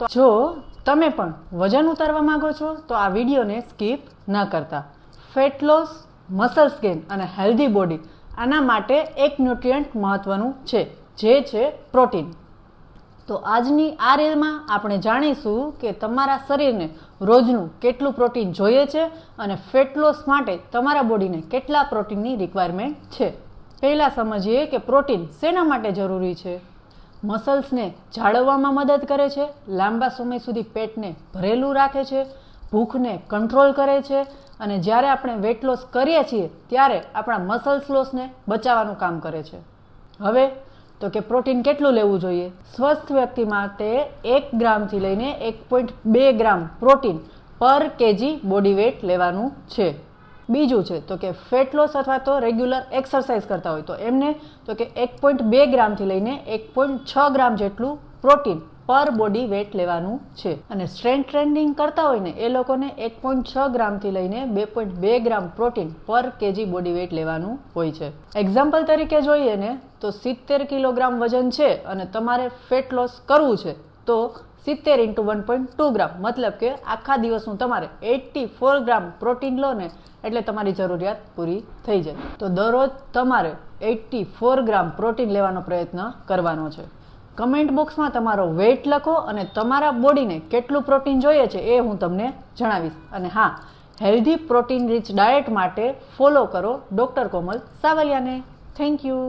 તો જો તમે પણ વજન ઉતારવા માંગો છો તો આ વિડીયોને સ્કીપ ન કરતા. ફેટ લોસ, મસલ્સ ગેઇન અને હેલ્ધી બોડી, આના માટે એક ન્યુટ્રિયન્ટ મહત્વનું છે, જે છે પ્રોટીન. તો આજની આ રીલમાં આપણે જાણીશું કે તમારા શરીરને રોજનું કેટલું પ્રોટીન જોઈએ છે અને ફેટ લોસ માટે તમારા બોડીને કેટલા પ્રોટીનની રિક્વાયરમેન્ટ છે. પહેલાં સમજીએ કે પ્રોટીન શેના માટે જરૂરી છે. મસલ્સને જાળવવામાં મદદ કરે છે, લાંબા સમય સુધી પેટને ભરેલું રાખે છે, ભૂખને કંટ્રોલ કરે છે અને જ્યારે આપણે વેટ લોસ કરીએ છીએ ત્યારે આપણા મસલ્સ લોસને બચાવવાનું કામ કરે છે. હવે તો કે પ્રોટીન કેટલું લેવું જોઈએ. સ્વસ્થ વ્યક્તિ માટે 1 ગ્રામથી લઈને 1.2 ગ્રામ પ્રોટીન પર કેજી બોડી વેટ લેવાનું છે. બીજું છે તો કે ફેટ લોસ અથવા તો રેગ્યુલર એક્સરસાઇઝ કરતા હોય તો એમને તો કે 1.2 ગ્રામથી લઈને 1.6 ગ્રામ જેટલું પ્રોટીન પર બોડી વેટ લેવાનું છે. અને સ્ટ્રેન્થ ટ્રેનિંગ કરતા હોય ને એ લોકોને 1.6 ગ્રામથી લઈને 2.2 ગ્રામ પ્રોટીન પર કેજી બોડી વેટ લેવાનું હોય છે. એક્ઝામ્પલ તરીકે જોઈએ ને તો 70 કિલોગ્રામ વજન છે અને તમારે ફેટ લોસ કરવું છે તો 70 × 1.2 ગ્રામ મતલબ કે આખા દિવસનું તમારે 84 ગ્રામ પ્રોટીન લો ને એટલે તમારી જરૂરિયાત પૂરી થઈ જાય. તો દરરોજ તમારે 84 ગ્રામ પ્રોટીન લેવાનો પ્રયત્ન કરવાનો છે. કમેન્ટ બોક્સમાં તમારો વેઇટ લખો અને તમારા બોડીને કેટલું પ્રોટીન જોઈએ છે એ હું તમને જણાવીશ. અને હા, હેલ્ધી પ્રોટીન રીચ ડાયટ માટે ફોલો કરો ડૉક્ટર કોમલ સાવલિયાને. Thank you.